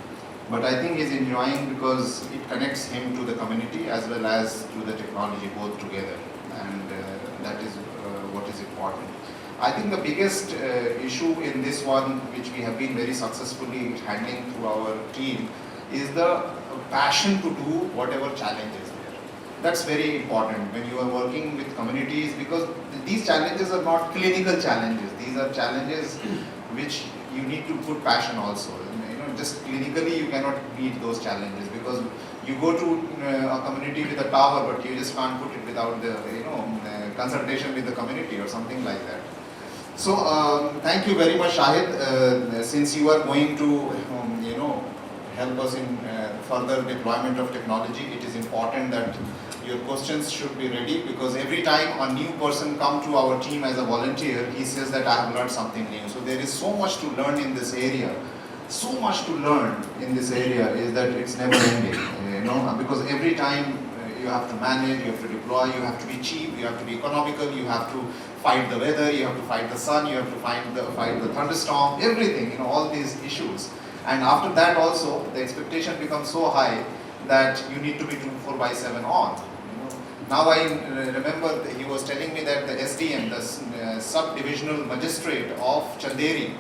But I think he's enjoying because it connects him to the community as well as to the technology both together, and that is what is important. I think the biggest issue in this one, which we have been very successfully handling through our team, is the passion to do whatever challenge is there. That's very important when you are working with communities, because these challenges are not clinical challenges. These are challenges which you need to put passion also. You know, just clinically you cannot meet those challenges, because you go to a community with a tower, but you just can't put it without the consultation with the community or something like that. So thank you very much, Shahid. Since you are going to help us in further deployment of technology, it is important that your questions should be ready, because every time a new person comes to our team as a volunteer, he says that I have learned something new. So there is so much to learn in this area. So much to learn in this area is that it's never ending, because every time you have to manage, you have to deploy, you have to be cheap, you have to be economical, you have to fight the weather, you have to fight the sun, you have to fight the thunderstorm, everything, all these issues. And after that also, the expectation becomes so high that you need to be 24/7 on. Now I remember he was telling me that the SDM, the sub-divisional magistrate of Chanderi,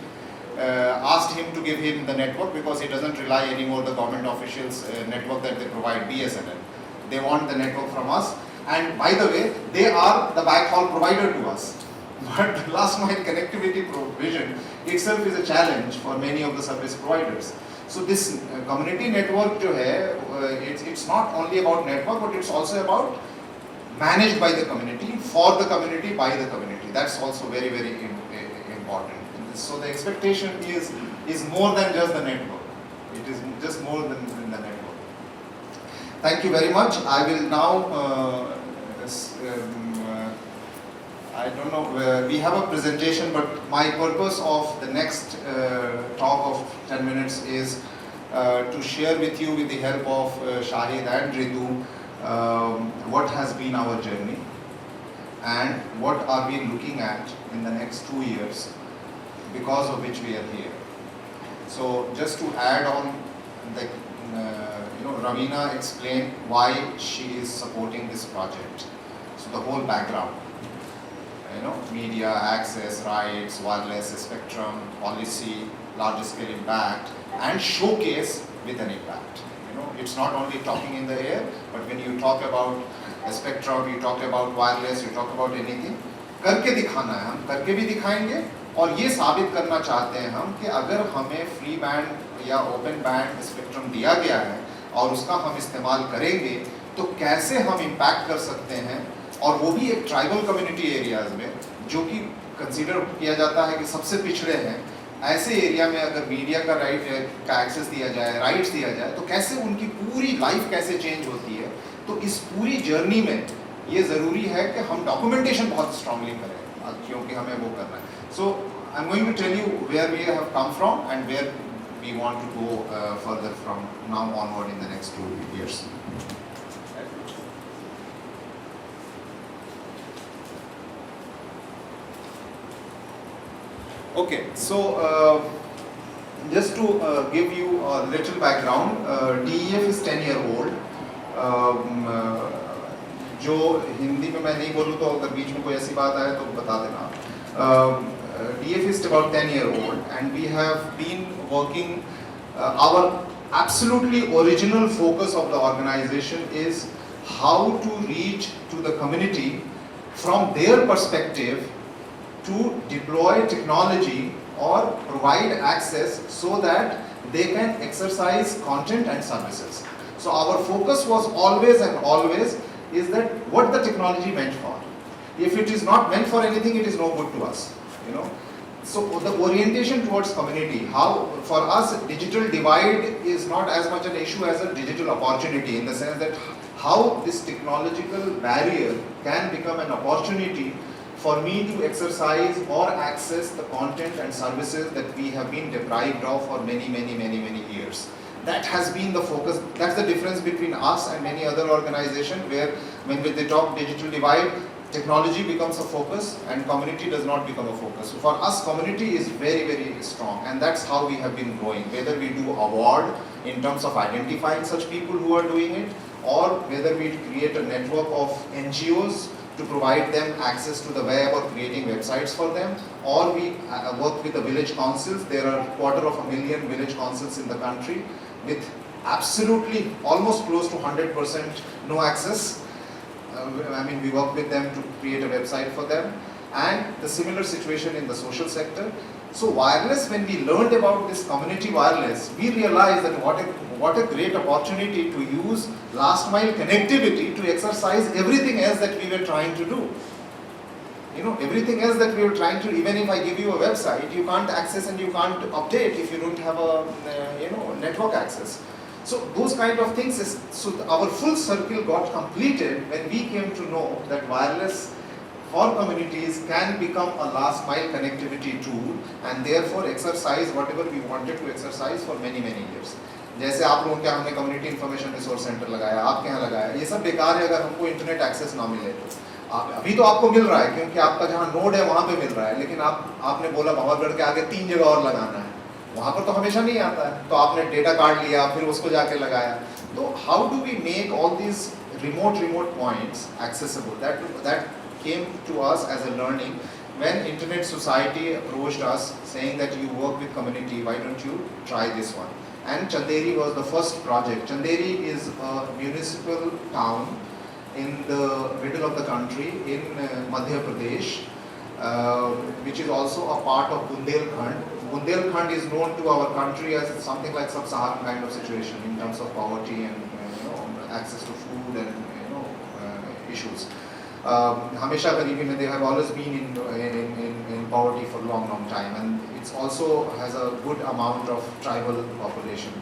asked him to give him the network because he doesn't rely anymore the government officials network that they provide, BSNL. They want the network from us, and by the way, they are the backhaul provider to us. But last mile connectivity provision itself is a challenge for many of the service providers. So this community network it's not only about network, but it's also about managed by the community, for the community, by the community. That's also very, very important. So the expectation is more than just the network. It is just more than the network. Thank you very much. I will now I don't know, we have a presentation, but my purpose of the next talk of 10 minutes is to share with you, with the help of Shahid and Ritu, what has been our journey and what are we looking at in the next 2 years, because of which we are here. So just to add on, Ravina explained why she is supporting this project. So the whole background. Media, access, rights, wireless, spectrum, policy, large scale impact, and showcase with an impact. You know, it's not only talking in the air, but when you talk about a spectrum, you talk about wireless, you talk about anything, करके दिखाना है, हम करके भी दिखाएंगे और ये साबित करना चाहते हैं हम कि अगर हमें फ्री बैंड या ओपन बैंड स्पेक्ट्रम दिया गया है और उसका हम इस्तेमाल करेंगे तो कैसे हम इम्पैक्ट कर सकते हैं, और वो भी एक ट्राइबल कम्युनिटी एरियाज में जो कि कंसीडर किया जाता है कि सबसे पिछड़े हैं, ऐसे एरिया में अगर मीडिया का राइट का एक्सेस दिया जाए, राइट्स दिया जाए, तो कैसे उनकी पूरी लाइफ कैसे चेंज होती है। तो इस पूरी जर्नी में ये ज़रूरी है कि हम डॉक्यूमेंटेशन बहुत स्ट्रांगली करें, क्योंकि हमें वो करना है। So I am going to tell you where we have come from and where we want to go further from now onward in the next 2 years. Okay, so just to give you a little background, DEF is 10-year-old. जो हिंदी में मैं नहीं बोलूँ तो अगर बीच में कोई ऐसी बात आए तो बता देना. DEF is about 10-year-old and we have been working, our absolutely original focus of the organization is how to reach to the community from their perspective to deploy technology or provide access so that they can exercise content and services. So our focus was always and always is that what the technology meant for. If it is not meant for anything, it is no good to us, you know. So the orientation towards community, how for us digital divide is not as much an issue as a digital opportunity, in the sense that how this technological barrier can become an opportunity for me to exercise or access the content and services that we have been deprived of for many years. That has been the focus. That's the difference between us and many other organizations, where when they talk digital divide, technology becomes a focus and community does not become a focus. So for us, community is very strong, and that's how we have been growing. Whether we do award in terms of identifying such people who are doing it, or whether we create a network of NGOs to provide them access to the web or creating websites for them, or we work with the village councils. There are 250,000 village councils in the country with absolutely almost close to 100% no access. I mean, we work with them to create a website for them, and the similar situation in the social sector. So wireless, when we learned about this community wireless, we realized that what a great opportunity to use last mile connectivity to exercise everything else that we were trying to do. You know, everything else that we were trying to, even if I give you a website, you can't access and you can't update if you don't have a network access. So those kind of things so our full circle got completed when we came to know that wireless for communities can become a last mile connectivity tool and therefore exercise whatever we wanted to exercise for many years. जैसे आप लोगों के यहाँ हमने community information resource centre लगाया, आपके यहाँ लगाया, ये सब बेकार है अगर हमको इंटरनेट एक्सेस ना मिले तो. अभी तो आपको मिल रहा है क्योंकि आपका जहाँ नोड है वहाँ पे मिल रहा है, लेकिन आपने बोला भंवरगढ़ के आगे 3 जगह और लगाना है, वहाँ पर तो हमेशा नहीं आता है, तो आपने डेटा कार्ड लिया फिर उसको जाके लगाया. तो how do we make all these remote points accessible? That came to us as a learning when Internet Society approached us saying that you work with community, why don't you try this one? And Chanderi was the first project. Chanderi is a municipal town in the middle of the country in Madhya Pradesh, which is also a part of Bundelkhand. Bundelkhand is known to our country as something like sub-Saharan kind of situation in terms of poverty and access to food and issues. हमेशा गरीबी में they have always been in poverty for long time, and it's also has a good amount of tribal population.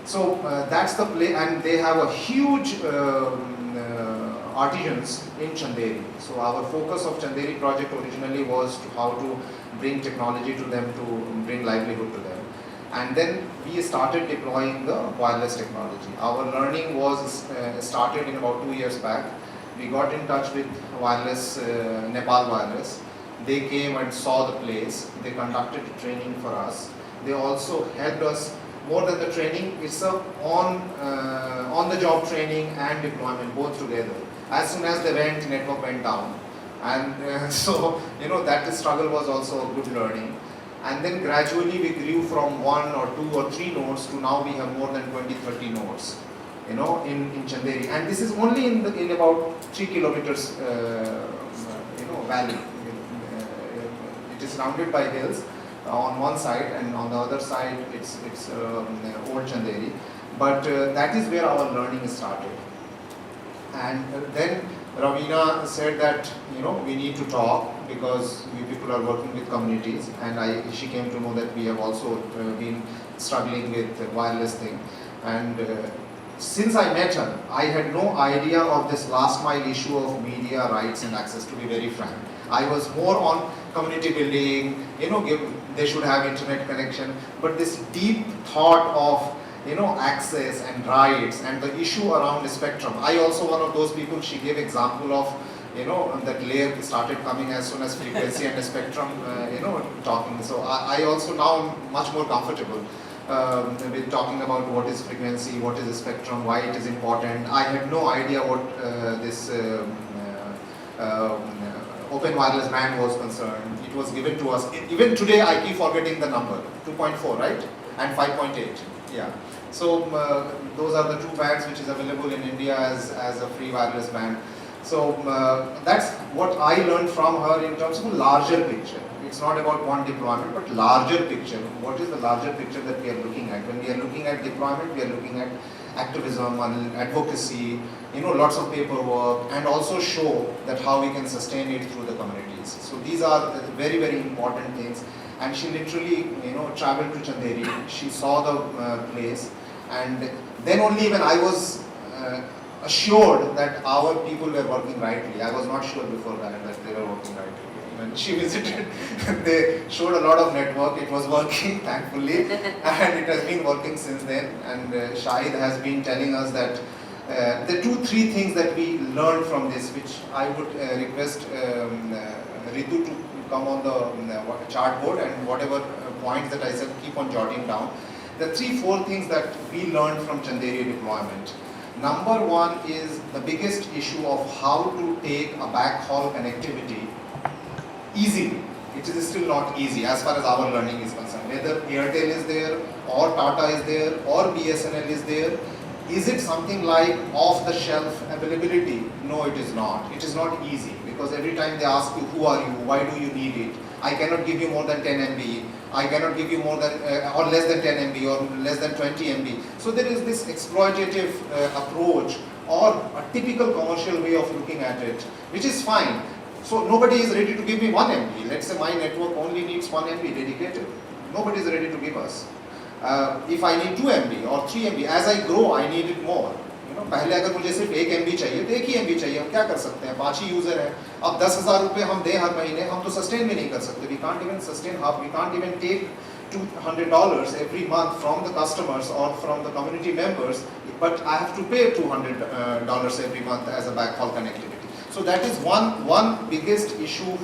So that's the play, and they have a huge artisans in Chanderi. So our focus of Chanderi project originally was how to bring technology to them, to bring livelihood to them. And then we started deploying the wireless technology. Our learning was started in about 2 years back. We got in touch with wireless, Nepal Wireless. They came and saw the place. They conducted training for us. They also helped us. More than the training, it's a on-the-job training and deployment both together. As soon as they went, network went down, and so that struggle was also a good learning. And then gradually we grew from 1 or 2 or 3 nodes to now we have more than 20-30 nodes, you know, in Chanderi. And this is only in about 3 kilometers, you know, valley. It is surrounded by hills on one side, and on the other side it's old Chanderi. But that is where our learning started. And then Ravina said that, you know, we need to talk because we people are working with communities, and she came to know that we have also been struggling with the wireless thing. And since I met her, I had no idea of this last mile issue of media rights and access, to be very frank. I was more on community building, you know, they should have internet connection, but this deep thought of, you know, access and rights and the issue around the spectrum. I also one of those people, she gave example of, you know, that layer started coming as soon as frequency and the spectrum, you know, talking. So I also now am much more comfortable with talking about what is frequency, what is the spectrum, why it is important. I had no idea what this open wireless band was concerned. It was given to us. Even today I keep forgetting the number, 2.4, right? And 5.8, yeah. So those are the 2 bands which is available in India as a free wireless band. So that's what I learned from her in terms of a larger picture. It's not about one deployment, but larger picture. What is the larger picture that we are looking at? When we are looking at deployment, we are looking at activism and advocacy, you know, lots of paperwork, and also show that how we can sustain it through the communities. So these are very, very important things. And she literally, you know, traveled to Chanderi. She saw the place, and then only when I was assured that our people were working rightly. I was not sure before that they were working rightly. When she visited, they showed a lot of network. It was working, thankfully, and it has been working since then. And Shahid has been telling us that the 2-3 things that we learned from this, which I would request Ritu to come on the chartboard, and whatever points that I said, keep on jotting down. The 3-4 things that we learned from Chanderi deployment. Number 1 is the biggest issue of how to take a backhaul connectivity easily. It is still not easy as far as our learning is concerned. Whether Airtel is there, or Tata is there, or BSNL is there, is it something like off-the-shelf availability? No, it is not. It is not easy, because every time they ask you, who are you, why do you need it? I cannot give you more than 10 MB. I cannot give you more than or less than 10 MB or less than 20 MB. So there is this exploitative approach or a typical commercial way of looking at it, which is fine. So nobody is ready to give me 1 MB. Let's say my network only needs 1 MB dedicated. Nobody is ready to give us. If I need 2 MB or 3 MB, as I grow, I need it more. पहले अगर मुझे सिर्फ 1 MB चाहिए तो 1 ही MB चाहिए, हम क्या कर सकते हैं, 5 ही यूजर हैं, अब 10,000 रुपये हम दें हर महीने, हम तो सस्टेन भी नहीं कर सकते. We can't even sustain, we can't even take $200 every month from the customers or from the community members, but I have to pay $200 every month as a backhaul connectivity. So that is one biggest issue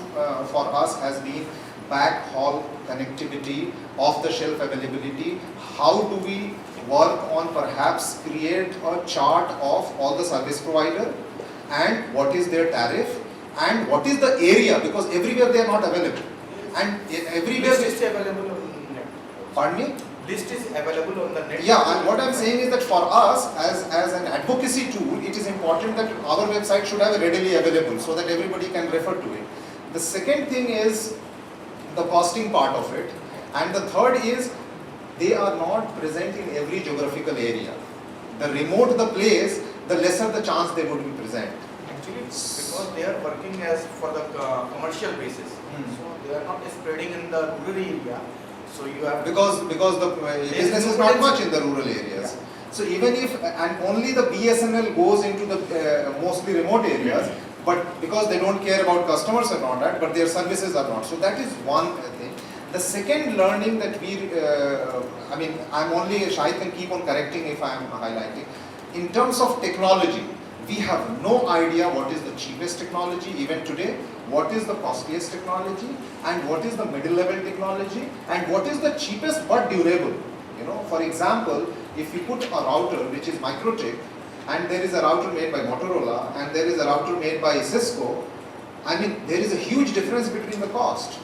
for us has been backhaul connectivity, off-the-shelf availability. How do we work on perhaps create a chart of all the service provider and what is their tariff and what is the area, because everywhere they are not available, and everywhere list is available on the net. Pardon me? List is available on the net. Yeah, and what I'm saying is that for us as an advocacy tool, it is important that our website should have readily available so that everybody can refer to it. The second thing is the costing part of it, and the third is they are not present in every geographical area. The remote the place, the lesser the chance they would be present. Actually, because they are working as for the commercial basis, so they are not spreading in the rural area. So you have because the business is not much in the rural areas. Yeah. So even if and only the BSNL goes into the mostly remote areas, but because they don't care about customers and all that, but their services are not. So that is one thing. The second learning that Shahid can keep on correcting if I am highlighting. In terms of technology, we have no idea what is the cheapest technology even today, what is the costliest technology, and what is the middle level technology, and what is the cheapest but durable. For example, if you put a router which is Microtech, and there is a router made by Motorola, and there is a router made by Cisco, there is a huge difference between the cost.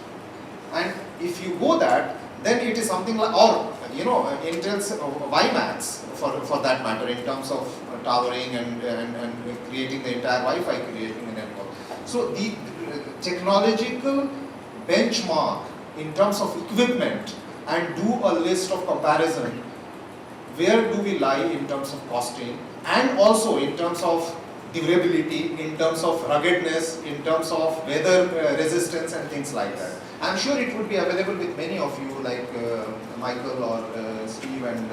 And if you go that, then it is something like, or you know, Intel's WiMAX for that matter, in terms of towering and creating the entire Wi-Fi, creating a network. So the technological benchmark in terms of equipment, and do a list of comparison, where do we lie in terms of costing, and also in terms of durability, in terms of ruggedness, in terms of weather resistance and things like that. I'm sure it would be available with many of you, like Michael or Steve and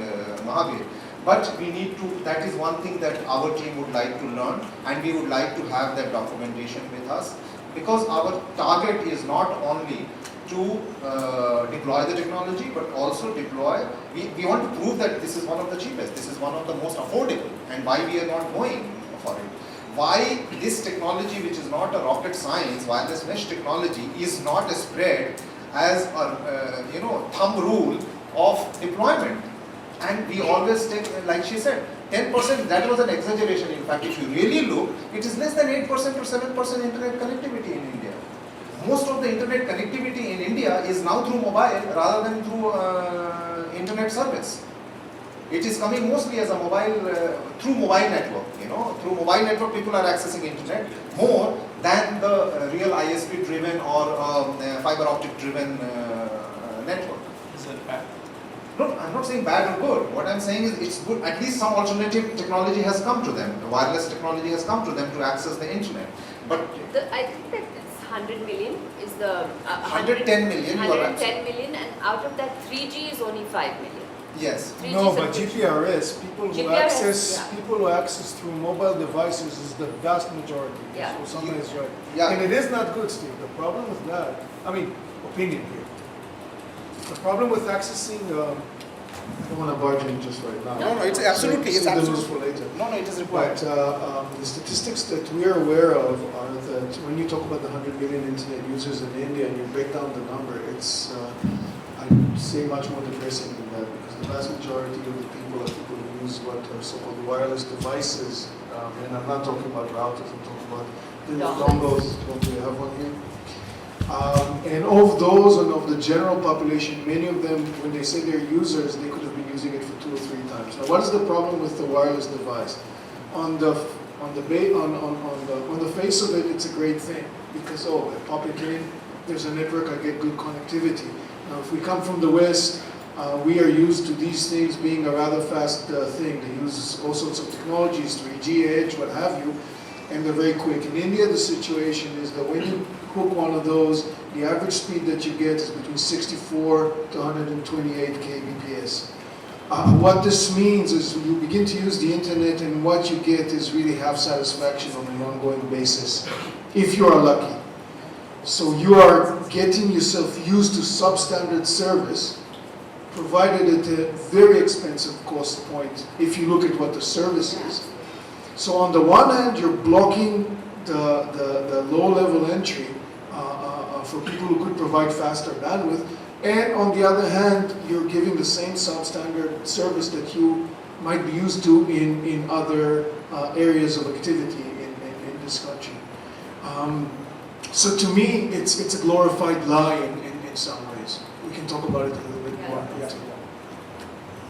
Mahavir. But we need to, that is one thing that our team would like to learn, and we would like to have that documentation with us, because our target is not only to deploy the technology, but also deploy, we want to prove that this is one of the cheapest, this is one of the most affordable, and why we are not going for it. Why this technology, which is not a rocket science, wireless mesh technology, is not spread as a you know, thumb rule of deployment. And we always take, like she said, 10%, that was an exaggeration. In fact, if you really look, it is less than 8% or 7% internet connectivity in India. Most of the internet connectivity in India is now through mobile rather than through internet service. It is coming mostly as a mobile, through mobile network, you know. Through mobile network, people are accessing internet more than the real ISP driven or fiber optic driven network. Is it bad? No, I'm not saying bad or good. What I'm saying is it's good. At least some alternative technology has come to them. The wireless technology has come to them to access the internet. But I think that it's 100 million is the 110 million. 110 million, and out of that 3G is only 5 million. Yes. 3G No, but subscription. GPRS, people who GPRS, access, yeah. people who access through mobile devices is the vast majority. Yeah. So someone is right. Yeah. And it is not good, Steve. The problem with that, I mean, opinion here. The problem with accessing, I don't want to barge in just right now. No, it's absolutely, it's Save the absolutely. news for later. No, it is required. But the statistics that we are aware of are that when you talk about the 100 million internet users in India and you break down the number, it's, I'd say much more depressing than that, because the vast majority of the people are people who use what are so-called wireless devices, and I'm not talking about routers, I'm talking about little dongles. Don't we have one here? And of those and of the general population, many of them, when they say they're users, they could have been using it for 2 or 3 times. Now, what is the problem with the wireless device? On the face of it, it's a great thing, because I pop it in, there's a network, I get good connectivity. Now, if we come from the West, we are used to these things being a rather fast thing. They use all sorts of technologies, 3G, Edge, what have you, and they're very quick. In India, the situation is that when you hook one of those, the average speed that you get is between 64 to 128 kbps. What this means is you begin to use the internet, and what you get is really half satisfaction on an ongoing basis, if you are lucky. So you are getting yourself used to substandard service, provided at a very expensive cost point if you look at what the service is. So on the one hand, you're blocking the low-level entry for people who could provide faster bandwidth, and on the other hand, you're giving the same substandard service that you might be used to in other areas of activity in this country. So to me, it's a glorified lie in some ways. We can talk about it a little